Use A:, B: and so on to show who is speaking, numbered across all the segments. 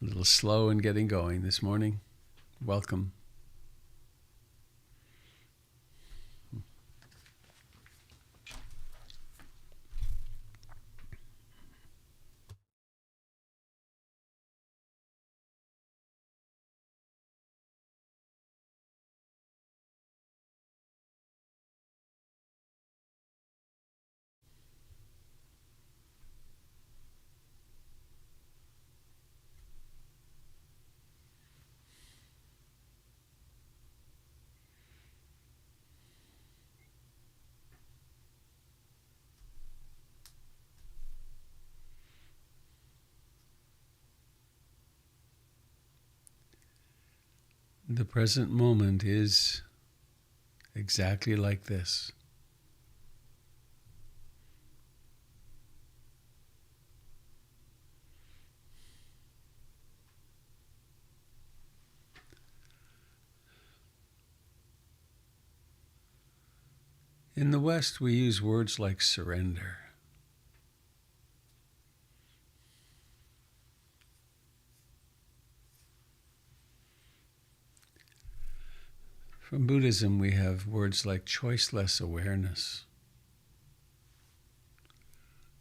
A: A little slow in getting going this morning. Welcome. The present moment is exactly like this. In the West, we use words like surrender. From Buddhism, we have words like choiceless awareness.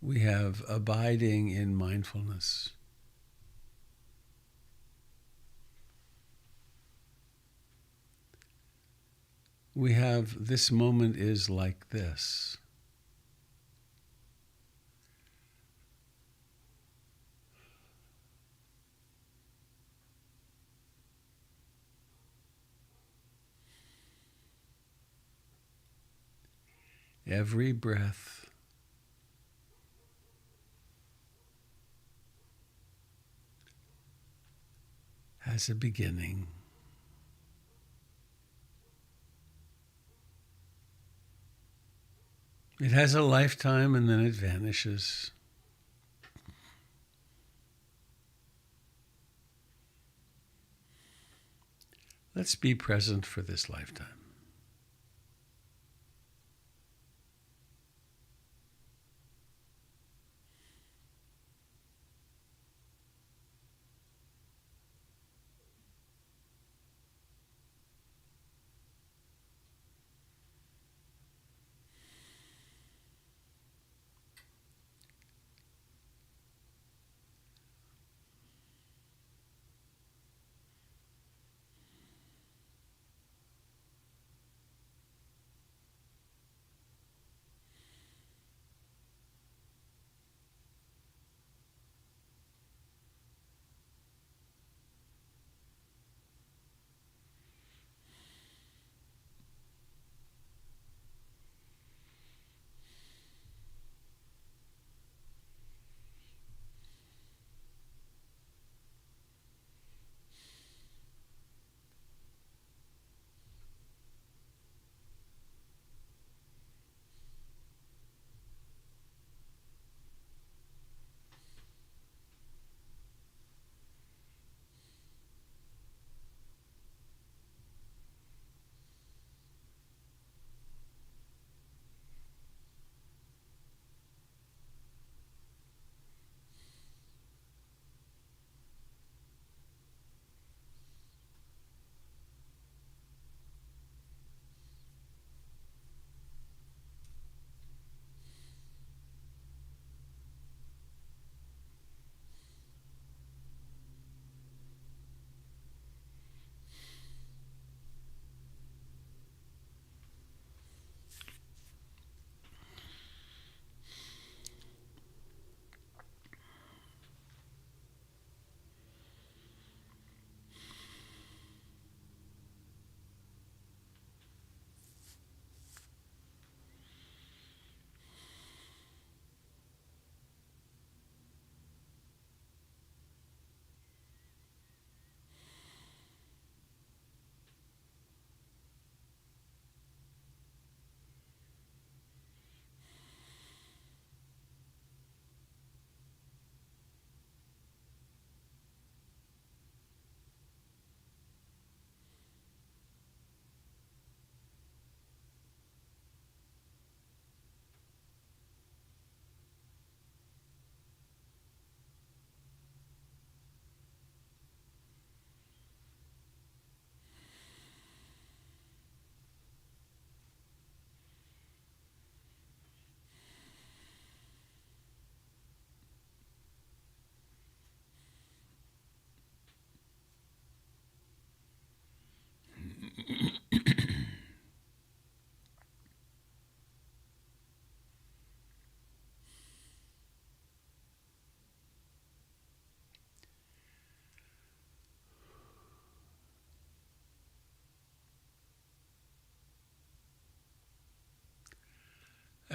A: We have abiding in mindfulness. We have this moment is like this. Every breath has a beginning. It has a lifetime and then it vanishes. Let's be present for this lifetime.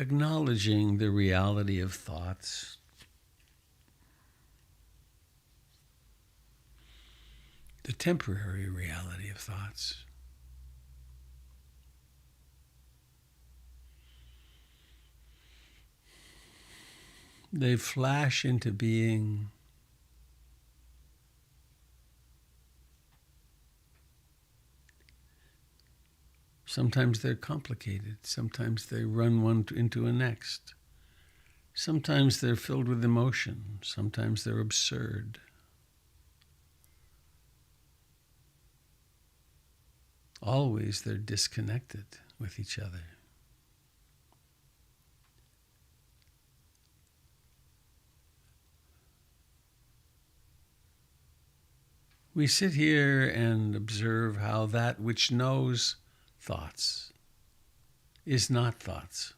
A: acknowledging the reality of thoughts, the temporary reality of thoughts. They flash into being. Sometimes they're complicated. Sometimes they run one into a next. Sometimes they're filled with emotion. Sometimes they're absurd. Always they're disconnected with each other. We sit here and observe how that which knows thoughts is not thoughts.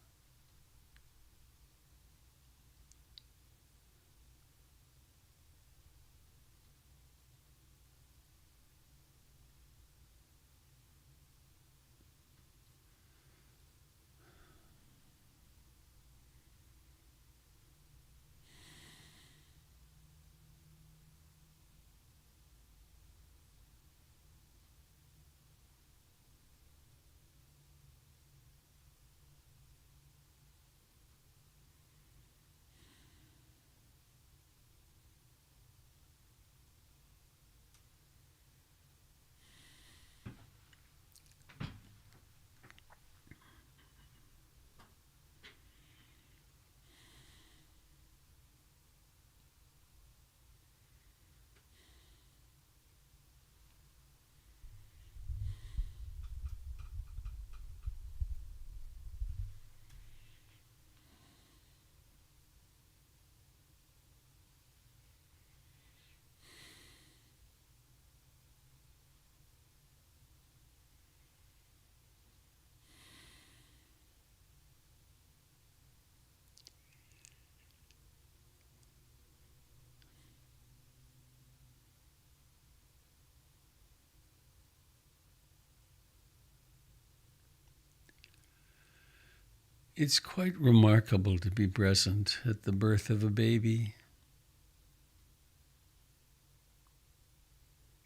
A: It's quite remarkable to be present at the birth of a baby.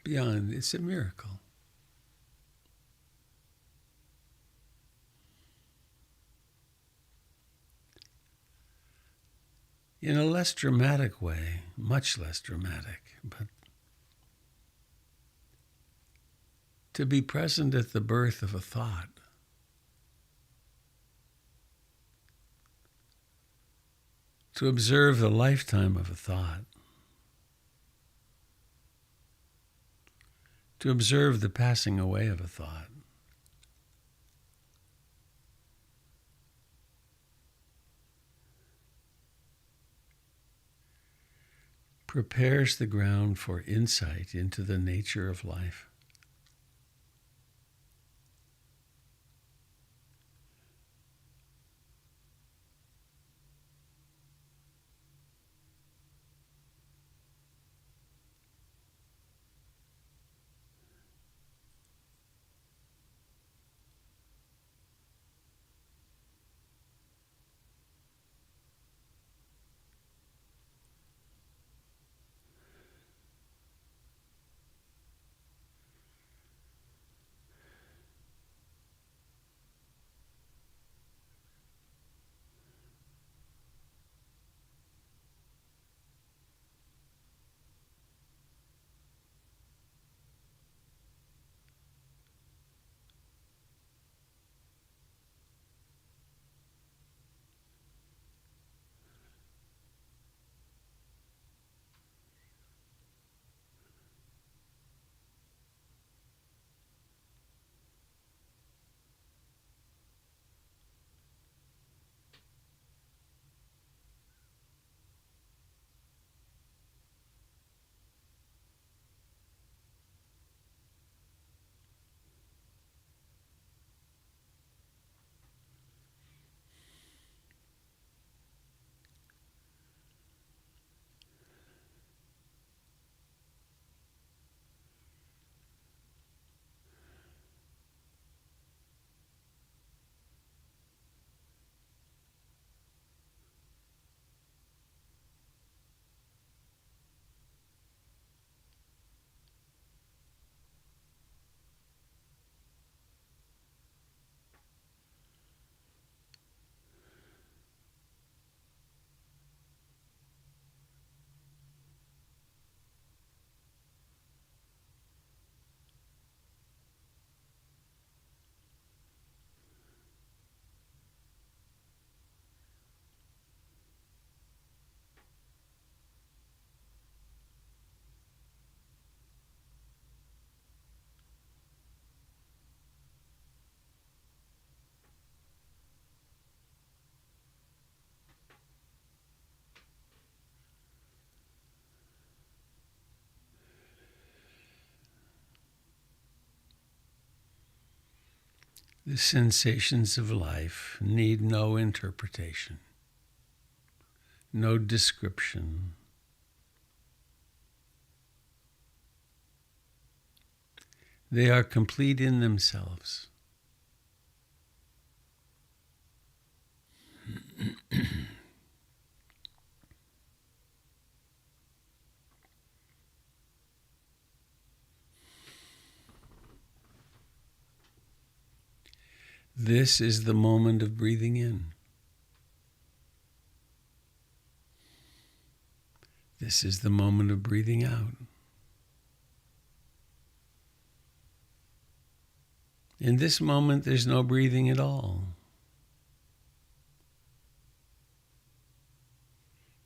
A: Beyond, it's a miracle. In a less dramatic way, much less dramatic, but to be present at the birth of a thought, to observe the lifetime of a thought, to observe the passing away of a thought, prepares the ground for insight into the nature of life. The sensations of life need no interpretation, no description. They are complete in themselves. This is the moment of breathing in. This is the moment of breathing out. In this moment, there's no breathing at all.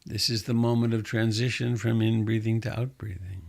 A: This is the moment of transition from in-breathing to out-breathing.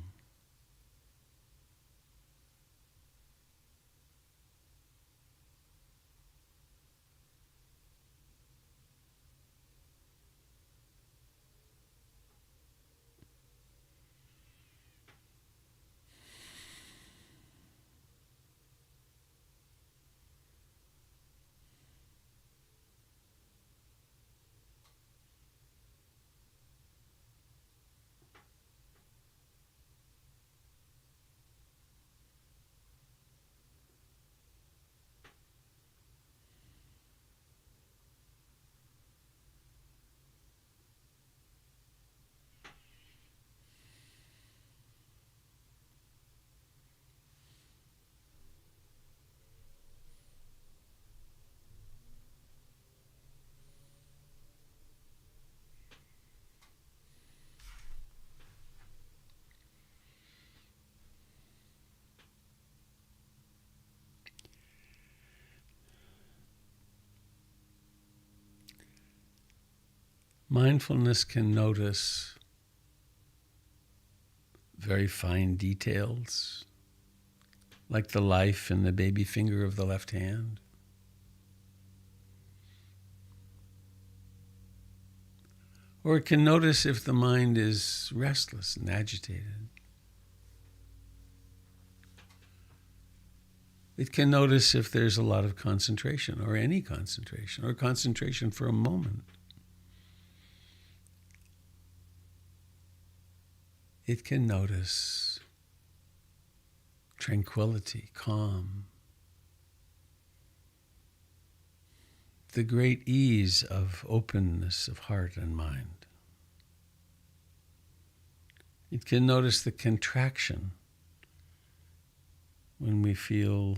A: Mindfulness can notice very fine details, like the life in the baby finger of the left hand. Or it can notice if the mind is restless and agitated. It can notice if there's a lot of concentration, or any concentration, or concentration for a moment. It can notice tranquility, calm, the great ease of openness of heart and mind. It can notice the contraction when we feel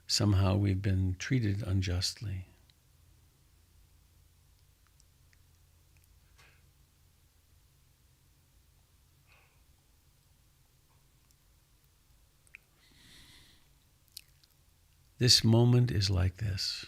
A: somehow we've been treated unjustly. This moment is like this.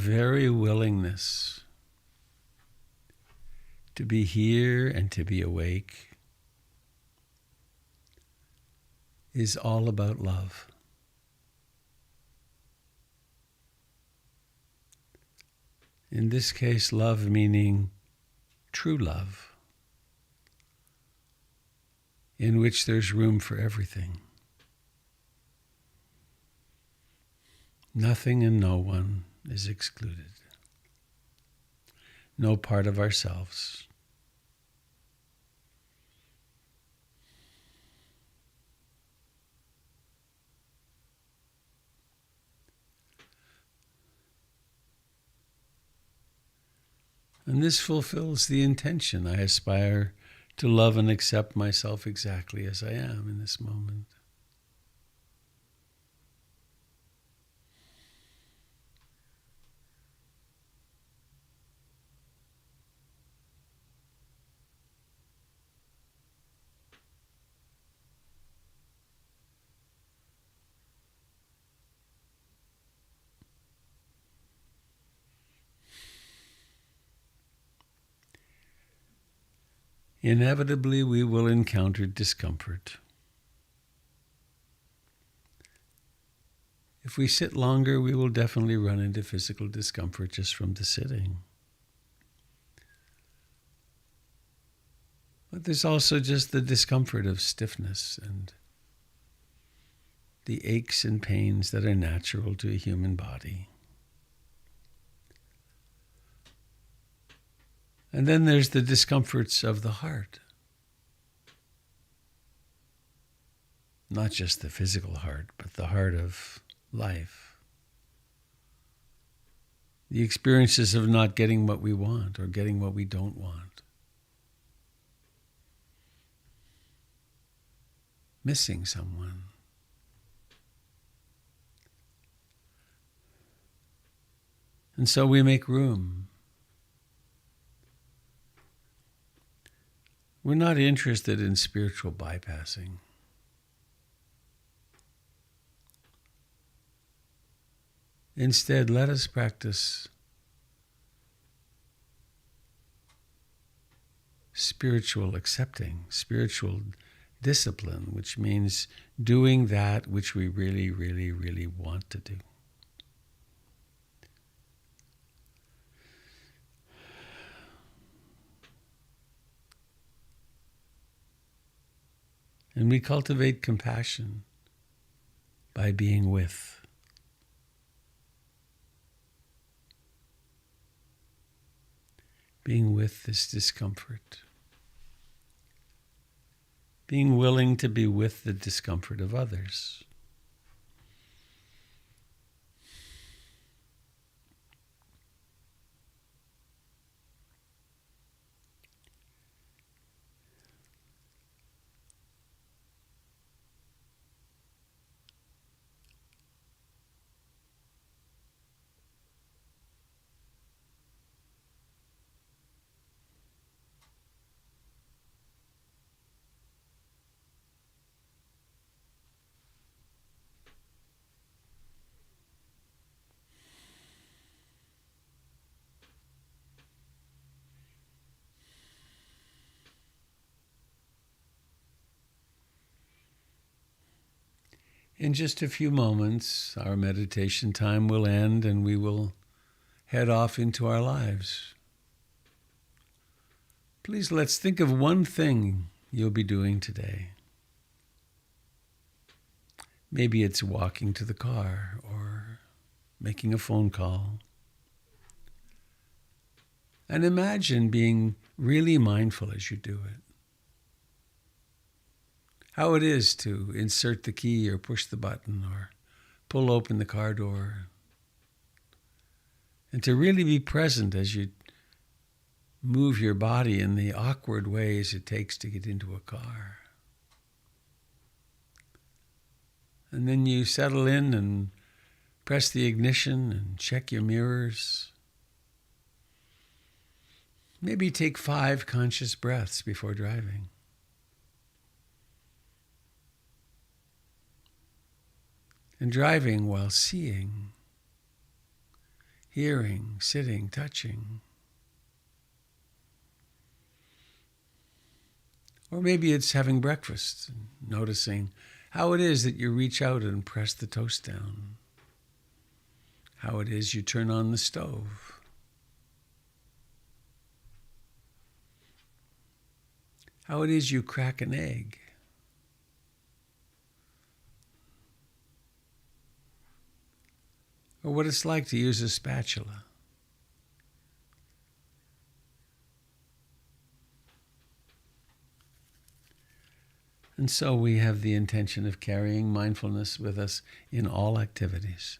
A: very willingness to be here and to be awake is all about love. In this case, love meaning true love, in which there's room for everything. Nothing and no one is excluded. No part of ourselves. And this fulfills the intention. I aspire to love and accept myself exactly as I am in this moment. Inevitably, we will encounter discomfort. If we sit longer, we will definitely run into physical discomfort just from the sitting. But there's also just the discomfort of stiffness and the aches and pains that are natural to a human body. And then there's the discomforts of the heart. Not just the physical heart, but the heart of life. The experiences of not getting what we want or getting what we don't want. Missing someone. And so we make room. We're not interested in spiritual bypassing. Instead, let us practice spiritual accepting, spiritual discipline, which means doing that which we really, really, really want to do. And we cultivate compassion by being with. Being with this discomfort. Being willing to be with the discomfort of others. In just a few moments, our meditation time will end and we will head off into our lives. Please let's think of one thing you'll be doing today. Maybe it's walking to the car or making a phone call. And imagine being really mindful as you do it. How it is to insert the key or push the button or pull open the car door. And to really be present as you move your body in the awkward ways it takes to get into a car. And then you settle in and press the ignition and check your mirrors. Maybe take 5 conscious breaths before driving. And driving while seeing hearing, sitting, touching. Or maybe it's having breakfast, and noticing how it is that you reach out and press the toast down, how it is you turn on the stove, how it is you crack an egg. Or what it's like to use a spatula. And so we have the intention of carrying mindfulness with us in all activities.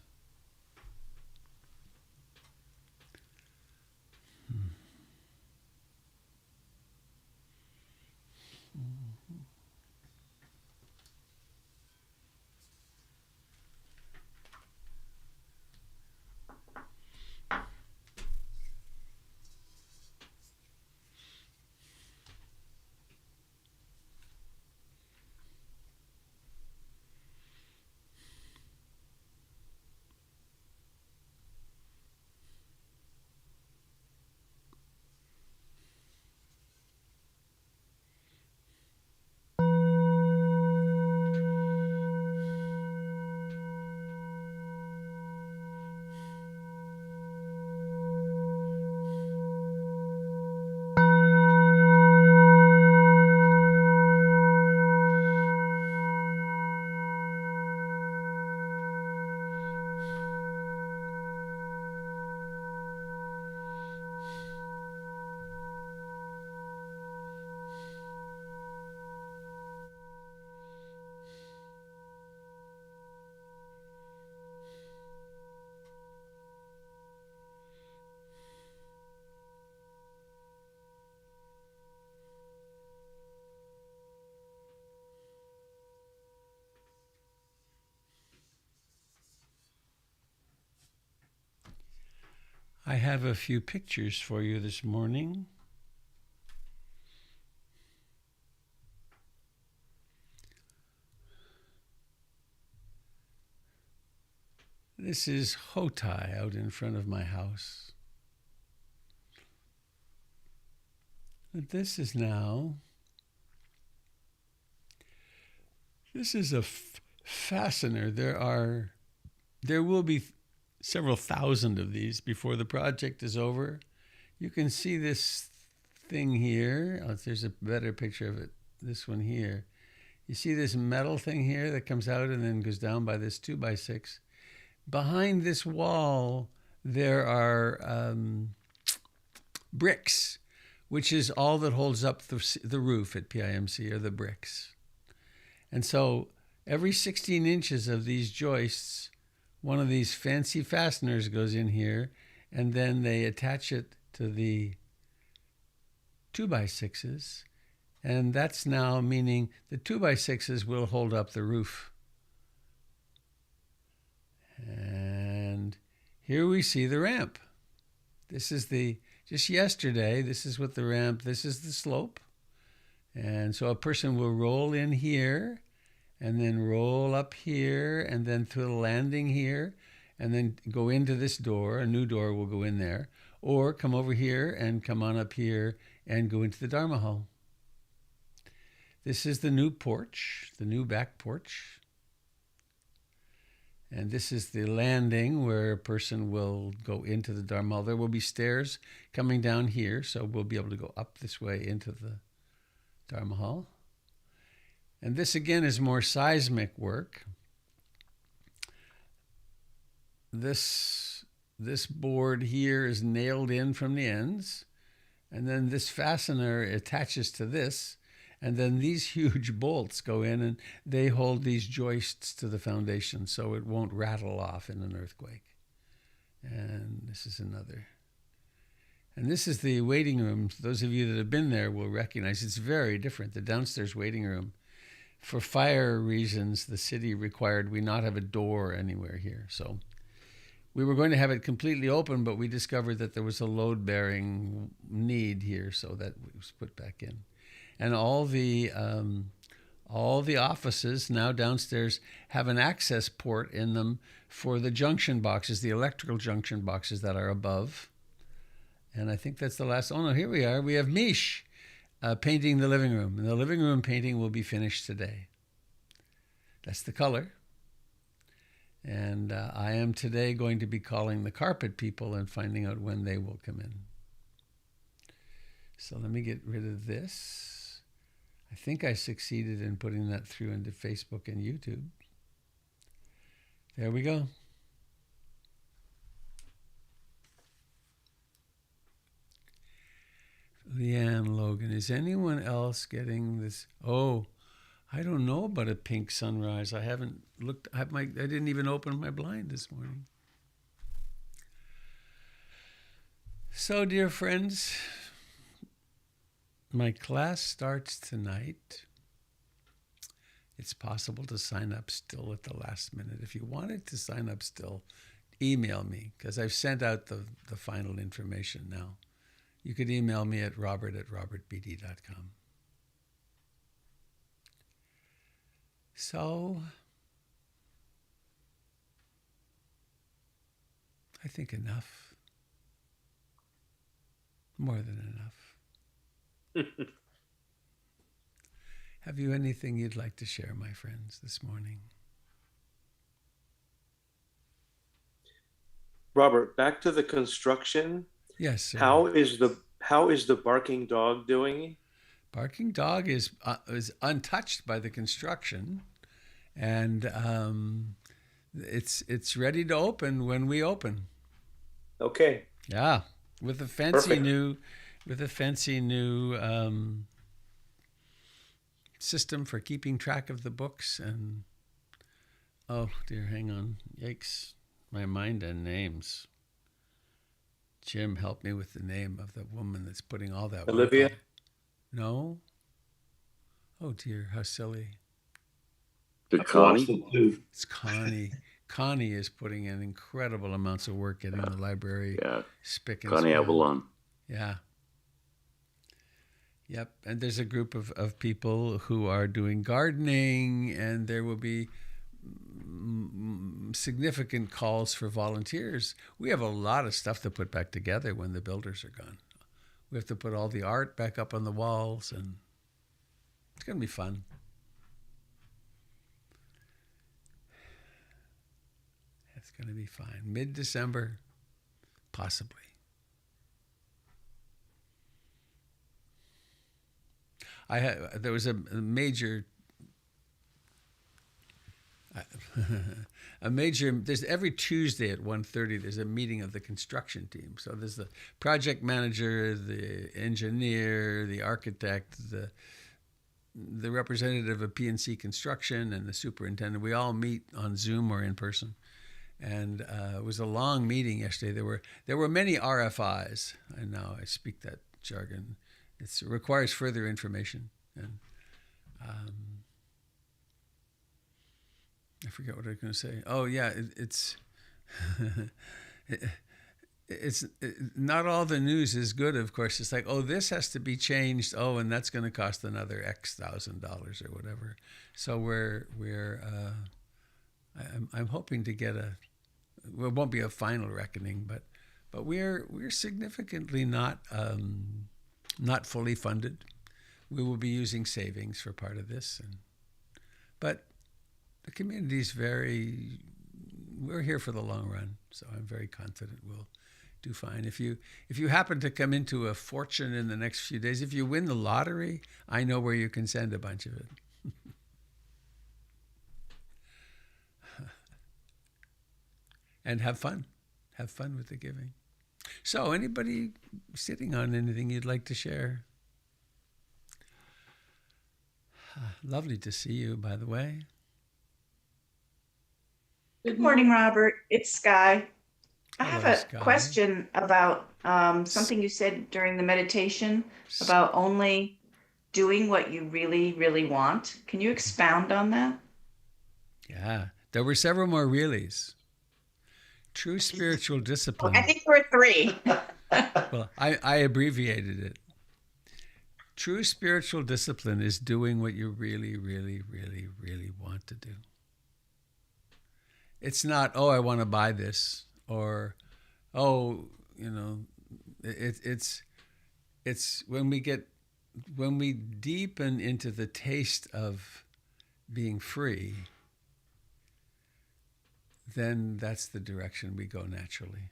A: I have a few pictures for you this morning. This is Hotai out in front of my house. But this is a fastener. There will be several thousand of these before the project is over. You can see this thing here. Oh, there's a better picture of it. This one here. You see this metal thing here that comes out and then goes down by this 2x6. Behind this wall, there are bricks, which is all that holds up the roof at PIMC, are the bricks. And so every 16 inches of these joists, one of these fancy fasteners goes in here, and then they attach it to the 2x6s. And that's now meaning the 2x6s will hold up the roof. And here we see the ramp. This is just yesterday, this is what the ramp, this is the slope. And so a person will roll in here, and then roll up here, and then to the landing here, and then go into this door. A new door will go in there. Or come over here and come on up here and go into the Dharma hall. This is the new porch, the new back porch. And this is the landing where a person will go into the Dharma hall. There will be stairs coming down here, so we'll be able to go up this way into the Dharma hall. And this again is more seismic work. This board here is nailed in from the ends, and then this fastener attaches to this, and then these huge bolts go in and they hold these joists to the foundation so it won't rattle off in an earthquake. And this is another. And this is the waiting room. Those of you that have been there will recognize it's very different. The downstairs waiting room, for fire reasons, the city required we not have a door anywhere here. So we were going to have it completely open, but we discovered that there was a load-bearing need here, so that was put back in. And all the All the offices now downstairs have an access port in them for the junction boxes, the electrical junction boxes that are above. And I think that's the last. Oh, no, here we are. We have Mish painting the living room. And the living room painting will be finished today. That's the color. And I am today going to be calling the carpet people and finding out when they will come in. So let me get rid of this. I think I succeeded in putting that through into Facebook and YouTube. There we go. Leanne Logan, is anyone else getting this? Oh, I don't know about a pink sunrise. I haven't looked. I didn't even open my blind this morning. So, dear friends, my class starts tonight. It's possible to sign up still at the last minute. If you wanted to sign up still, email me, because I've sent out the final information now. You could email me at robert@robertbeatty.com. So, I think enough. More than enough. Have you anything you'd like to share, my friends, this morning?
B: Robert, back to the construction.
A: Yes, sir.
B: How is the barking dog doing?
A: Barking dog is untouched by the construction, and it's ready to open when we open.
B: Okay.
A: Yeah, with a fancy new system for keeping track of the books. And oh dear, hang on, yikes, my mind and names. Jim, help me with the name of the woman that's putting all that.
B: Olivia?
A: Work on. No. Oh dear, how silly.
C: Connie?
A: It's Connie. Connie is putting in incredible amounts of work getting the library spick and
C: Connie
A: span.
C: Avalon.
A: Yeah. Yep. And there's a group of people who are doing gardening, and there will be significant calls for volunteers. We have a lot of stuff to put back together when the builders are gone. We have to put all the art back up on the walls, and it's going to be fun. It's going to be fine. Mid-December, possibly. There was a major there's every Tuesday at 1:30 there's a meeting of the construction team. So there's the project manager, the engineer, the architect, the representative of PNC Construction, and the superintendent. We all meet on Zoom or in person. And it was a long meeting yesterday. There were many RFIs, and now I speak that jargon. It requires further information, and I forget what I was going to say. Oh yeah, it's not all the news is good. Of course, it's like, oh, this has to be changed. Oh, and that's going to cost another X $1,000 or whatever. So I'm hoping to get well, it won't be a final reckoning, but we're significantly not fully funded. We will be using savings for part of this, but the community's we're here for the long run, so I'm very confident we'll do fine. If you happen to come into a fortune in the next few days, if you win the lottery, I know where you can send a bunch of it. And have fun with the giving. So, anybody sitting on anything you'd like to share? Lovely to see you, by the way.
D: Good morning, Robert. It's Sky. I
A: Hello,
D: have a
A: Sky.
D: question about something you said during the meditation about only doing what you really, really want. Can you expound on that?
A: Yeah, there were several more reallys. True spiritual discipline.
D: I think there were 3.
A: Well, I abbreviated it. True spiritual discipline is doing what you really, really, really, really want to do. It's not, oh, I want to buy this, or, oh, it's when we deepen into the taste of being free, then that's the direction we go naturally.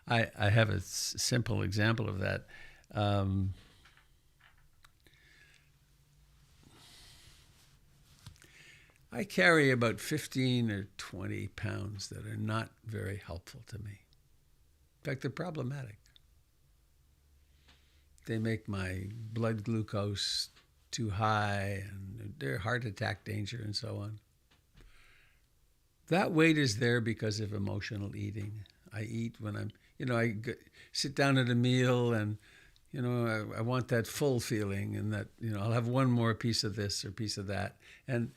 A: I have a simple example of that. I carry about 15 or 20 pounds that are not very helpful to me. In fact, they're problematic. They make my blood glucose too high, and they're heart attack danger and so on. That weight is there because of emotional eating. I eat when I sit down at a meal and, I want that full feeling, and that, I'll have one more piece of this or piece of that. And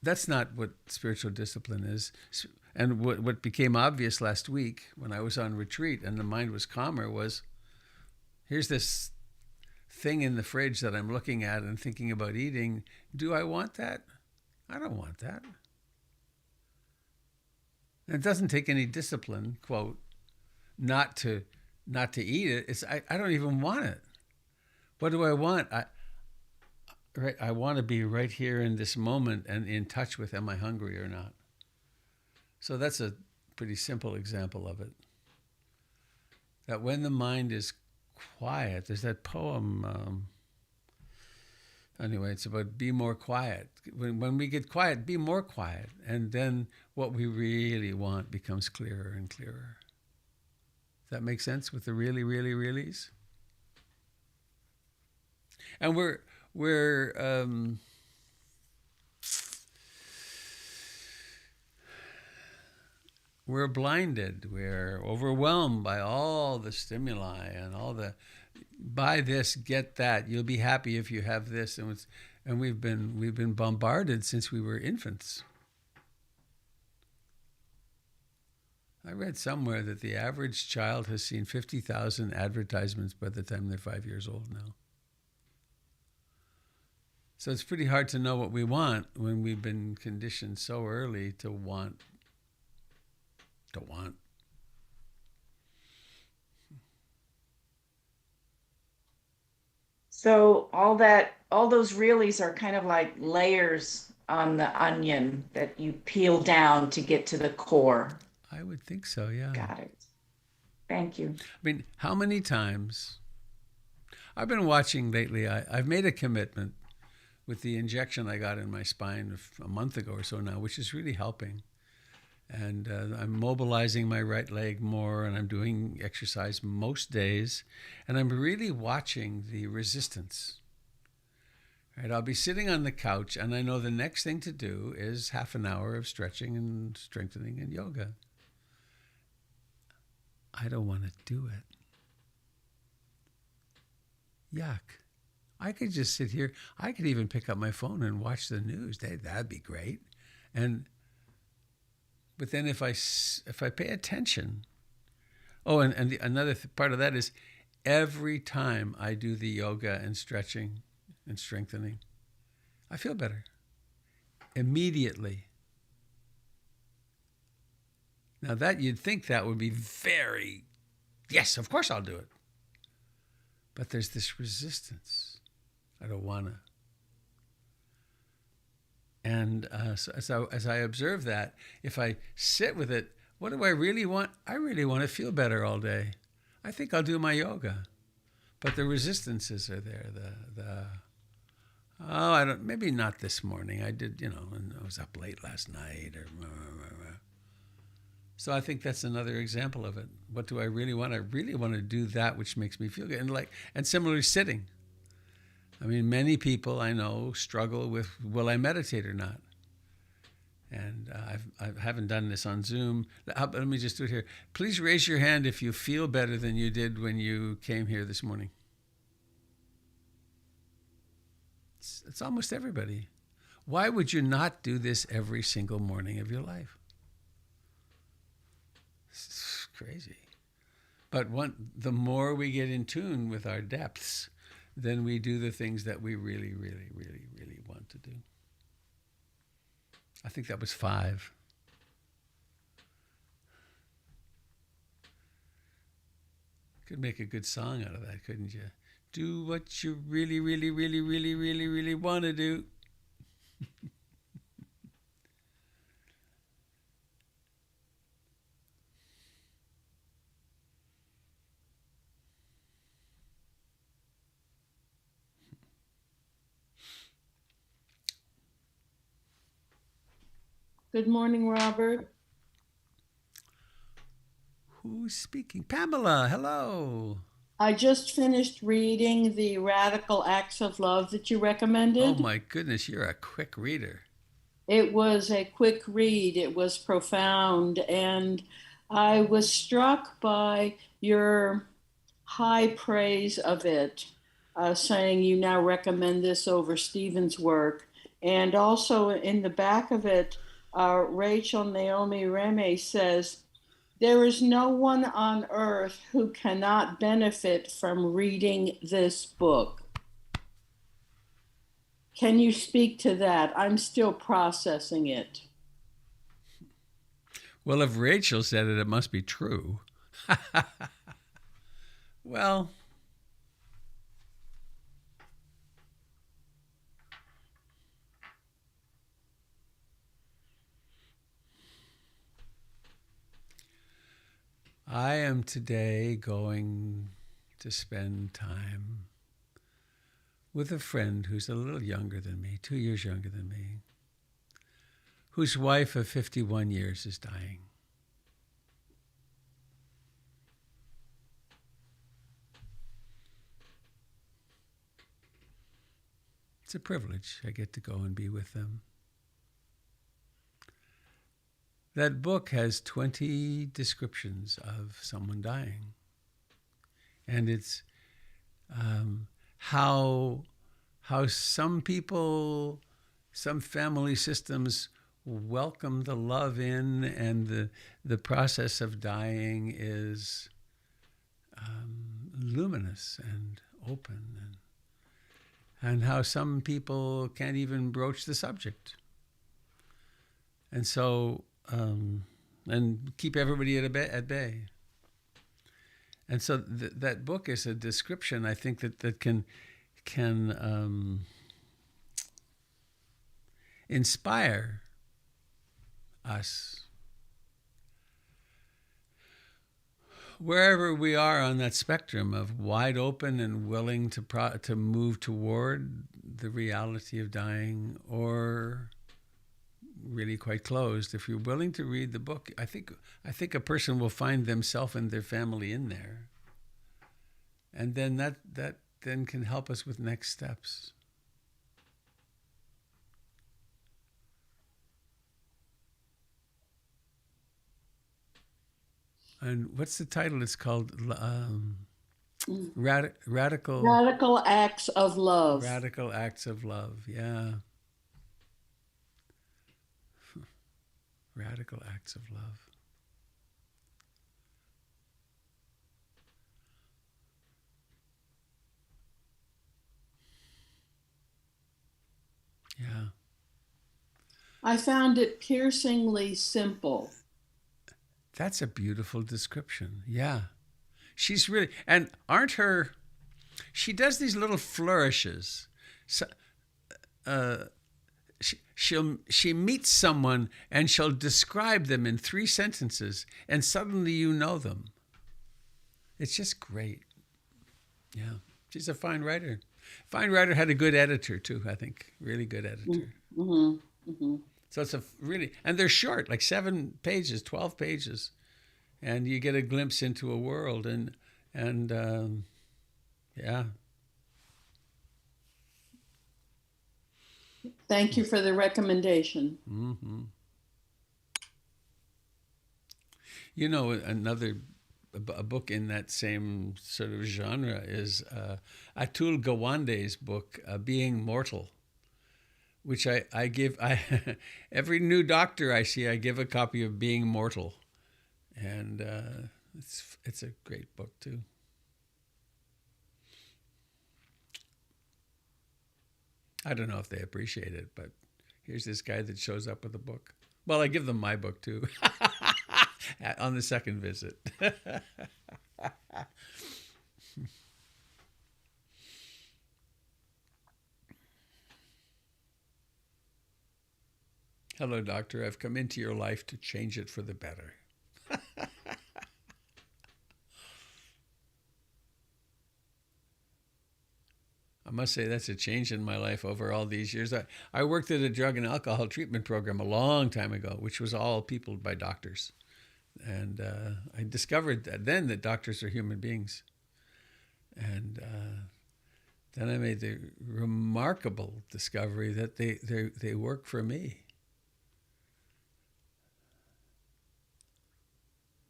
A: that's not what spiritual discipline is. And what became obvious last week when I was on retreat and the mind was calmer was, here's this thing in the fridge that I'm looking at and thinking about eating. Do I want that? I don't want that. And it doesn't take any discipline, quote, not to eat it. I don't even want it. What do I want? I want to be right here in this moment and in touch with, am I hungry or not? So that's a pretty simple example of it. That when the mind is quiet, there's that poem, anyway, it's about be more quiet. When we get quiet, be more quiet. And then what we really want becomes clearer and clearer. Does that make sense with the really, really, reallys? And we're blinded. We're overwhelmed by all the stimuli and all the buy this, get that. You'll be happy if you have this, and we've been bombarded since we were infants. I read somewhere that the average child has seen 50,000 advertisements by the time they're 5 years old now. So it's pretty hard to know what we want when we've been conditioned so early to want.
D: So all those reallys are kind of like layers on the onion that you peel down to get to the core.
A: I would think so, yeah.
D: Got it. Thank you.
A: I mean, how many times? I've been watching lately. I've made a commitment with the injection I got in my spine a month ago or so now, which is really helping. And I'm mobilizing my right leg more, and I'm doing exercise most days. And I'm really watching the resistance. Right? I'll be sitting on the couch, and I know the next thing to do is half an hour of stretching and strengthening and yoga. I don't want to do it. Yuck. I could just sit here. I could even pick up my phone and watch the news. That'd be great. But then if I pay attention, another part of that is every time I do the yoga and stretching and strengthening, I feel better immediately. Now that you'd think that would be yes, of course I'll do it. But there's this resistance. I don't want to. And so as I observe that, if I sit with it, what do I really want? I really want to feel better all day. I think I'll do my yoga. But the resistances are there. Maybe not this morning. I did, and I was up late last night. So I think that's another example of it. What do I really want? I really want to do that which makes me feel good. And similarly, sitting. I mean, many people I know struggle with, will I meditate or not? And I haven't done this on Zoom. Let me just do it here. Please raise your hand if you feel better than you did when you came here this morning. It's almost everybody. Why would you not do this every single morning of your life? It's crazy. But the more we get in tune with our depths, then we do the things that we really, really, really, really want to do. I think that was 5. Could make a good song out of that, couldn't you? Do what you really, really, really, really, really, really want to do.
C: Good morning, Robert.
A: Who's speaking? Pamela, hello.
C: I just finished reading the Radical Acts of Love that you recommended.
A: Oh my goodness, you're a quick reader.
C: It was a quick read. It was profound. And I was struck by your high praise of it, saying you now recommend this over Stephen's work. And also in the back of it, Rachel Naomi Reme says, there is no one on earth who cannot benefit from reading this book. Can you speak to that? I'm still processing it.
A: Well, if Rachel said it, it must be true. Well, I am today going to spend time with a friend who's a little younger than me, 2 years younger than me, whose wife of 51 years is dying. It's a privilege. I get to go and be with them. That book has 20 descriptions of someone dying. And it's how some people, some family systems welcome the love in, and the process of dying is luminous and open, and how some people can't even broach the subject. And so, and keep everybody at bay. And so that book is a description, I think, that can inspire us wherever we are on that spectrum of wide open and willing to move toward the reality of dying, or really quite closed. If you're willing to read the book, I think a person will find themselves and their family in there, and then that then can help us with next steps. And what's the title? It's called
C: Radical Acts of Love.
A: Radical Acts of Love. Yeah. Radical Acts of Love. Yeah.
C: I found it piercingly simple.
A: That's a beautiful description. Yeah. She's really, and aren't her, she does these little flourishes. So, she meets someone and she'll describe them in 3 sentences, and suddenly you know them. It's just great. Yeah. She's a fine writer. Fine writer, had a good editor too, I think. Really good editor.
C: Mm-hmm. Mm-hmm.
A: So it's and they're short, like 7 pages, 12 pages. And you get a glimpse into a world, and yeah.
C: Thank you for the recommendation.
A: Mm-hmm. You know, a book in that same sort of genre is Atul Gawande's book, Being Mortal, which I give every new doctor I see, I give a copy of Being Mortal. And It's a great book too. I don't know if they appreciate it, but here's this guy that shows up with a book. Well, I give them my book too on the second visit. Hello, doctor. I've come into your life to change it for the better. I must say that's a change in my life over all these years. I worked at a drug and alcohol treatment program a long time ago, which was all peopled by doctors. And I discovered that doctors are human beings. And then I made the remarkable discovery that they work for me.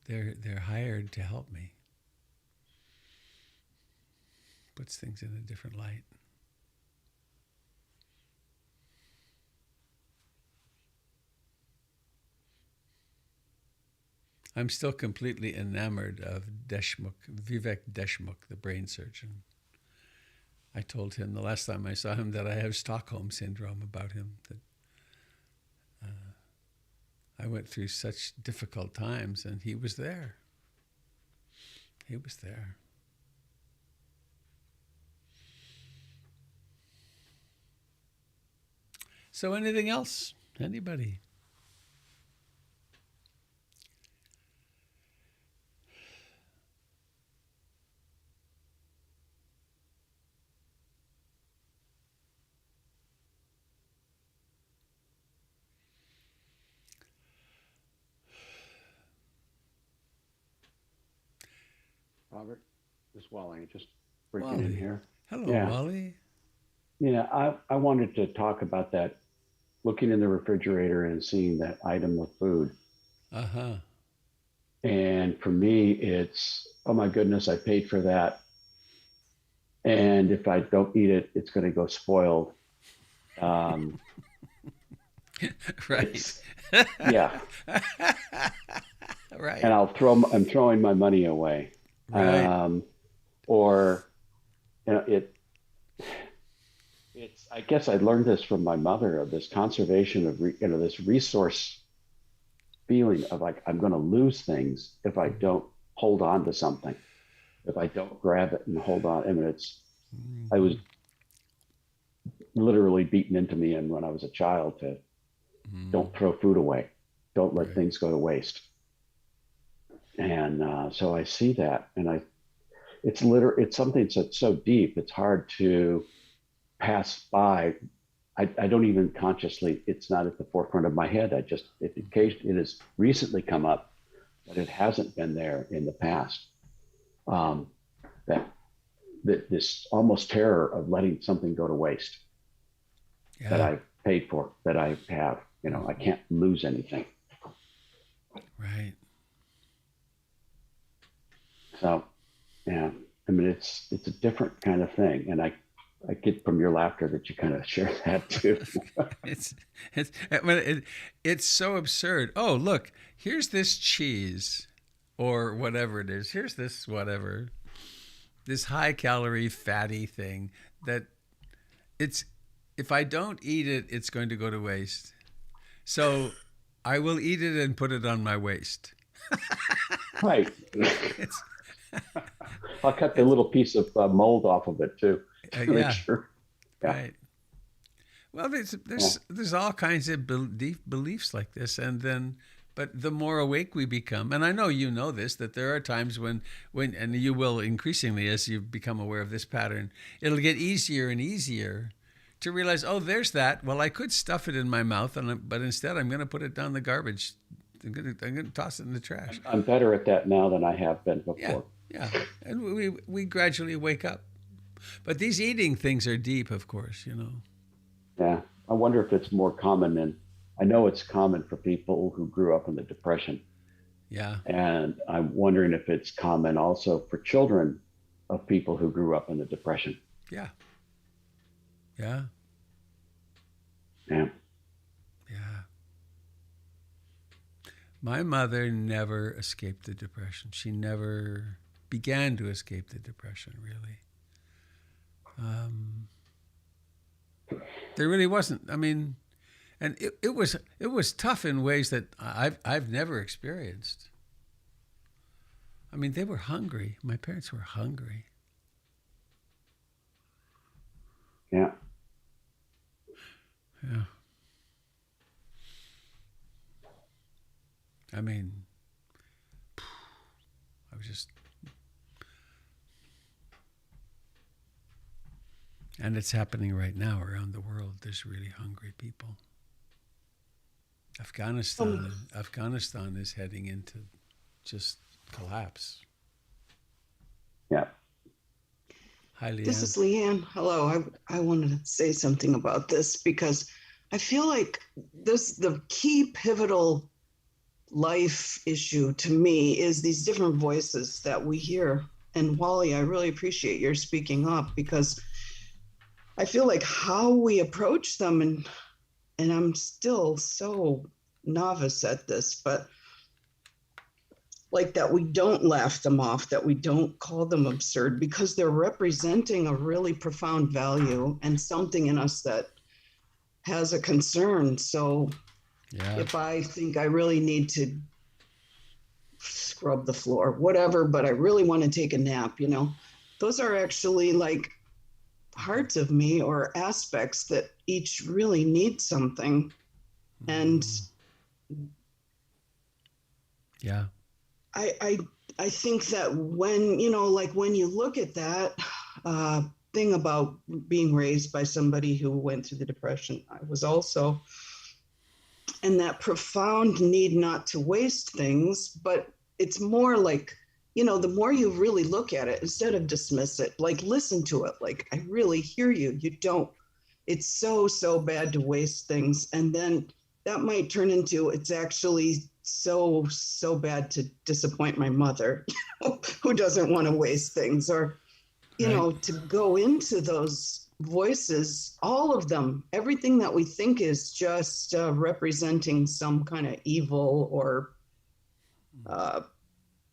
A: They're hired to help me. Puts things in a different light. I'm still completely enamored of Vivek Deshmukh, the brain surgeon. I told him the last time I saw him that I have Stockholm syndrome about him, that I went through such difficult times, and he was there. He was there. So anything else? Anybody?
E: Robert, this is Wally, just breaking in here.
A: Hello,
E: Yeah.
A: Wally.
E: Yeah, I wanted to talk about that, looking in the refrigerator and seeing that item of food.
A: Uh-huh.
E: And for me, it's, oh my goodness, I paid for that. And if I don't eat it, it's going to go spoiled.
A: Right.
E: Yeah.
A: Right.
E: And I'm throwing my money away.
A: Right.
E: Or, it's, I guess I learned this from my mother, of this conservation of, this resource feeling of like, I'm going to lose things if I don't hold on to something, if I don't grab it and hold on. I mean, I was literally beaten into me and when I was a child to don't throw food away, don't let things go to waste. And so I see that, and it's something that's so deep, it's hard to pass by. I don't even consciously, it's not at the forefront of my head. It has recently come up, but it hasn't been there in the past. That this almost terror of letting something go to waste that I've paid for, that I have, I can't lose anything.
A: Right.
E: So, yeah, I mean, it's a different kind of thing. And I get from your laughter that you kind of share that too.
A: It's so absurd. Oh, look, here's this cheese or whatever it is. Here's this whatever, this high calorie fatty thing that if I don't eat it, it's going to go to waste. So I will eat it and put it on my waist.
E: Right. I'll cut the little piece of mold off of it too.
A: Yeah.
E: Sure. Yeah.
A: Right. Well, there's all kinds of deep beliefs like this, but the more awake we become, and I know you know this, that there are times when and you will increasingly as you become aware of this pattern, it'll get easier and easier to realize, oh, there's that. Well, I could stuff it in my mouth, but instead I'm going to put it down the garbage. I'm going to toss it in the trash.
E: I'm better at that now than I have been before.
A: Yeah. And we gradually wake up. But these eating things are deep, of course,
E: Yeah. I wonder if it's more common, I know it's common for people who grew up in the Depression.
A: Yeah.
E: And I'm wondering if it's common also for children of people who grew up in the Depression.
A: Yeah. Yeah.
E: Yeah.
A: Yeah. My mother never escaped the depression. She never began to escape the depression, really. There really wasn't. I mean, and it was tough in ways that I've never experienced. I mean, they were hungry. My parents were hungry.
E: Yeah.
A: Yeah. I mean, I was just, and it's happening right now around the world. There's really hungry people. Afghanistan is heading into just collapse.
E: Yeah.
A: Hi, Leanne.
F: This is Leanne. Hello. I wanted to say something about this because I feel like the key pivotal life issue to me is these different voices that we hear. And Wally, I really appreciate your speaking up because I feel like how we approach them, and I'm still so novice at this, but like that we don't laugh them off, that we don't call them absurd, because they're representing a really profound value and something in us that has a concern. So if I think I really need to scrub the floor, whatever, but I really want to take a nap, those are actually like parts of me or aspects that each really need something. And
A: yeah,
F: I think that when, like when you look at that thing about being raised by somebody who went through the depression, I was also, and that profound need not to waste things, but it's more like, the more you really look at it, instead of dismiss it, like listen to it, like I really hear you, you don't, it's so bad to waste things. And then that might turn into, it's actually so bad to disappoint my mother who doesn't want to waste things, or to go into those voices, all of them, everything that we think is just representing some kind of evil or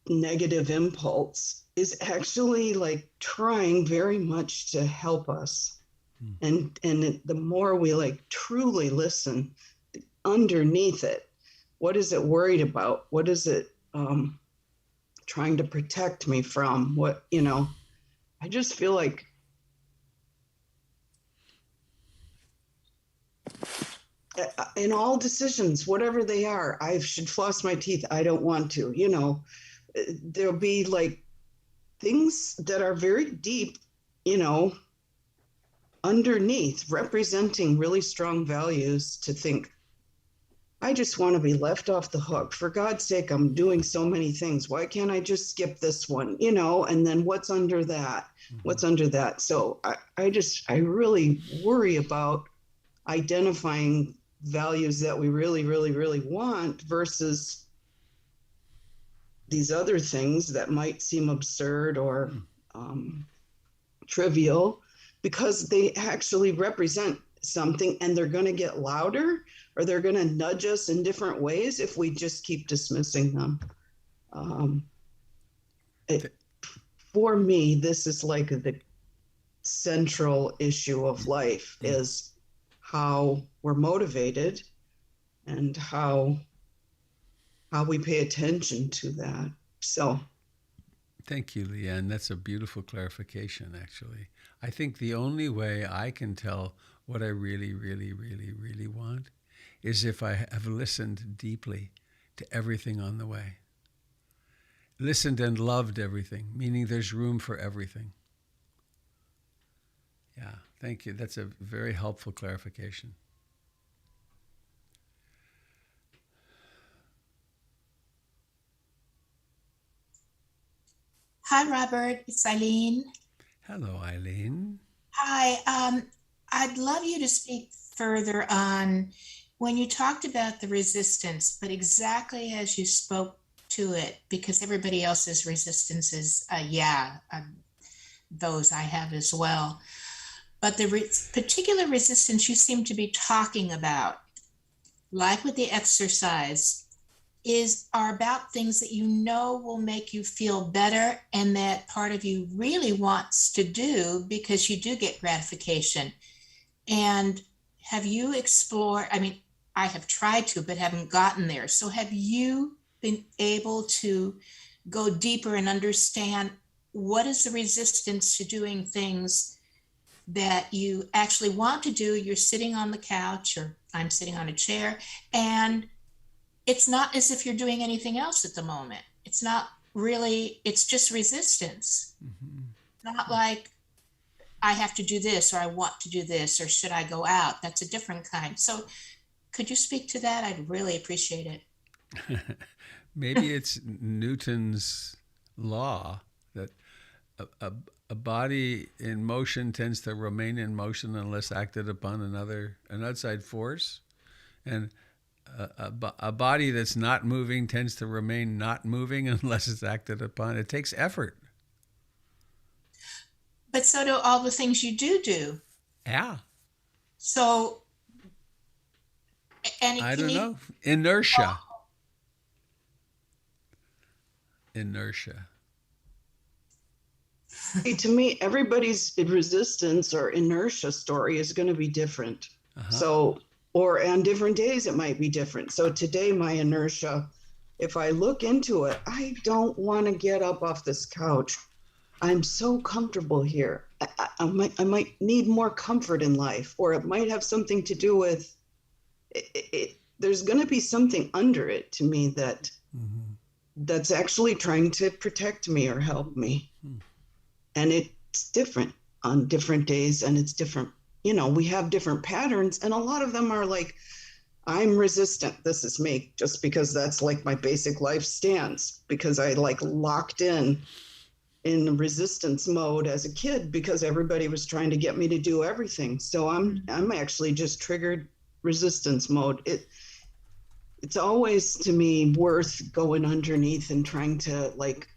F: negative impulse is actually like trying very much to help us. And the more we like truly listen, underneath it, what is it worried about? What is it trying to protect me from? What, I just feel like in all decisions, whatever they are, I should floss my teeth. I don't want to, there'll be like things that are very deep, underneath, representing really strong values, to think, I just want to be left off the hook. For God's sake, I'm doing so many things. Why can't I just skip this one? And then what's under that? What's under that? So I really worry about identifying values that we really, really, really want versus these other things that might seem absurd or trivial, because they actually represent something, and they're going to get louder, or they're going to nudge us in different ways if we just keep dismissing them. For me, this is like the central issue of life, is how we're motivated and how we pay attention to that. So
A: thank you, Leanne. That's a beautiful clarification, actually. I think the only way I can tell what I really, really, really, really want is if I have listened deeply to everything on the way. Listened and loved everything, meaning there's room for everything. Yeah, thank you. That's a very helpful clarification.
G: Hi, Robert. It's Eileen.
A: Hello, Eileen.
G: Hi. I'd love you to speak further on when you talked about the resistance, but exactly as you spoke to it, because everybody else's resistances, those I have as well. But the particular resistance you seem to be talking about, like with the exercise, are about things that you know will make you feel better and that part of you really wants to do because you do get gratification. And have you explored, I mean, I have tried to, but haven't gotten there. So have you been able to go deeper and understand what is the resistance to doing things that you actually want to do? You're sitting on the couch, or I'm sitting on a chair, and it's not as if you're doing anything else at the moment. It's not really, it's just resistance.
A: Mm-hmm.
G: Not like I have to do this, or I want to do this, or should I go out? That's a different kind. So could you speak to that? I'd really appreciate it.
A: Maybe it's Newton's law that a body in motion tends to remain in motion unless acted upon an outside force, and a body that's not moving tends to remain not moving unless it's acted upon. It takes effort.
G: But so do all the things you do.
A: Yeah.
G: So, and
A: I don't know. Inertia.
F: Hey, to me, everybody's resistance or inertia story is going to be different.
A: Uh-huh.
F: So, or on different days, it might be different. So today, my inertia, if I look into it, I don't want to get up off this couch. I'm so comfortable here. I might need more comfort in life, or it might have something to do with it. There's going to be something under it to me that that's actually trying to protect me or help me. And it's different on different days, and it's different. You know, we have different patterns, and a lot of them are like, I'm resistant. This is me, just because that's like my basic life stance, because I like locked in resistance mode as a kid because everybody was trying to get me to do everything. So I'm actually just triggered resistance mode. It's always to me worth going underneath and trying to like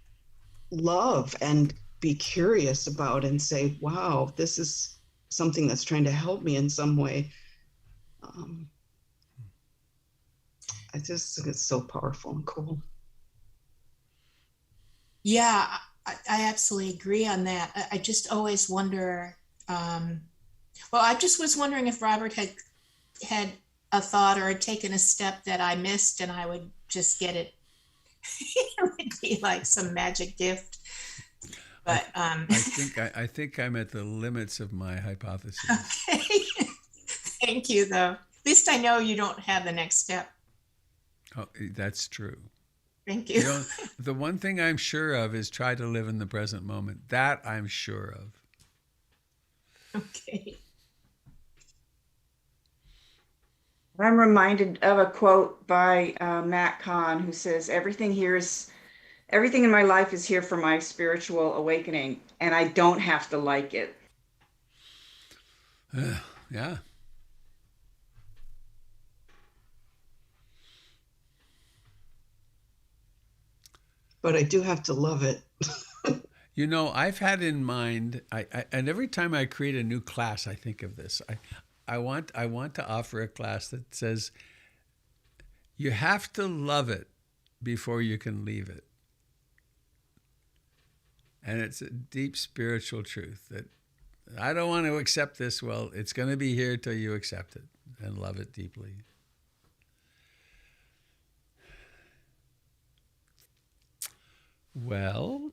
F: love and be curious about and say, wow, this is something that's trying to help me in some way. I just think it's so powerful and cool.
G: Yeah, I absolutely agree on that. I just always wonder, well, I just was wondering if Robert had a thought or had taken a step that I missed and I would just get it. It would be like some magic gift. But
A: I think I'm at the limits of my hypothesis.
G: Okay. Thank you, though. At least I know you don't have the next step.
A: Oh, that's true.
G: Thank you.
A: The one thing I'm sure of is try to live in the present moment. That I'm sure of.
G: Okay.
D: I'm reminded of a quote by Matt Kahn, who says, everything in my life is here for my spiritual awakening, and I don't have to like it.
A: Yeah.
F: But I do have to love it.
A: You know, I've had in mind, and every time I create a new class, I think of this. I want to offer a class that says you have to love it before you can leave it. And it's a deep spiritual truth that I don't want to accept this. Well, it's going to be here till you accept it and love it deeply. Well,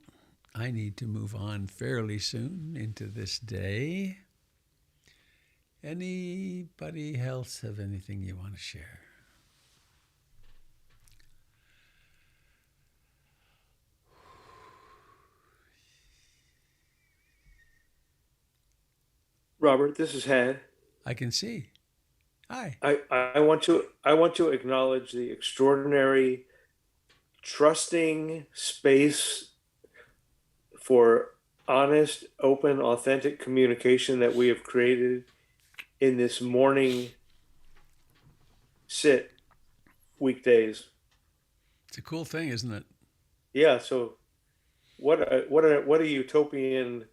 A: I need to move on fairly soon into this day. Anybody else have anything you want to share?
B: Robert, this is Had.
A: I can see. Hi.
B: I want to acknowledge the extraordinary, trusting space for honest, open, authentic communication that we have created in this morning sit weekdays.
A: It's a cool thing, isn't it?
B: Yeah. So, what a utopian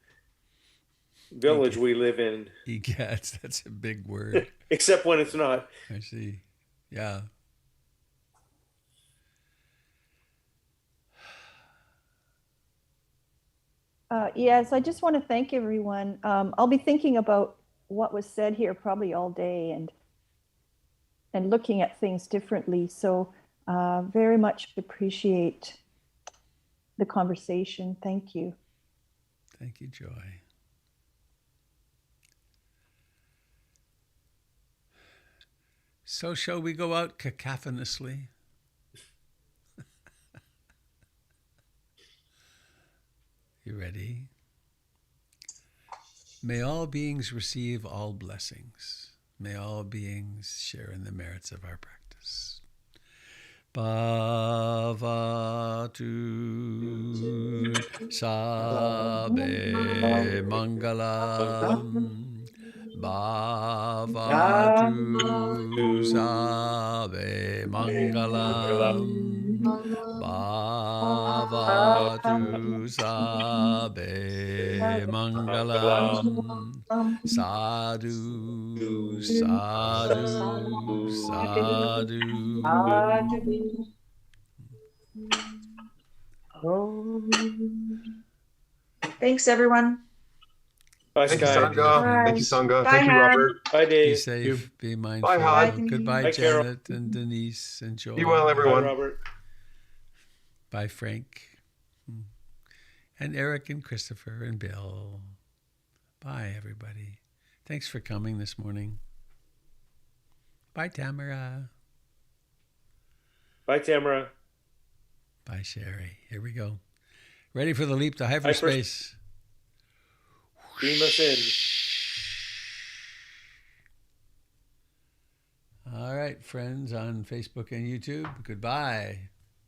B: village we live in.
A: Egats, that's a big word.
B: Except when it's not.
A: I see. Yeah.
H: Yes, I just want to thank everyone. I'll be thinking about what was said here probably all day and looking at things differently. So very much appreciate the conversation. Thank you.
A: Thank you, Joy. So shall we go out cacophonously? You ready? May all beings receive all blessings. May all beings share in the merits of our practice. Bhavatu Sabe Mangalam. Bhavatu Sabe Mangalam. Bhavatu Sabe Mangalam. Sadhu, sadhu, sadhu.
D: Thanks, everyone.
B: Bye,
I: Thank you,
B: Sky.
I: Sangha. Thank you, Sangha. Thank you,
D: Bye,
I: Robert.
B: Bye,
A: Be
B: Dave.
A: safe, be mindful.
I: Bye, Hod.
A: Goodbye,
B: Bye, Carol.
A: Janet and Denise and Joel.
I: Be well,
B: Bye,
I: everyone.
B: Robert.
A: Bye, Frank. And Eric and Christopher and Bill. Bye, everybody. Thanks for coming this morning. Bye, Tamara.
B: Bye, Tamara.
A: Bye, Sherry. Here we go. Ready for the leap to hyperspace.
B: Beam us in.
A: All right, friends on Facebook and YouTube, goodbye.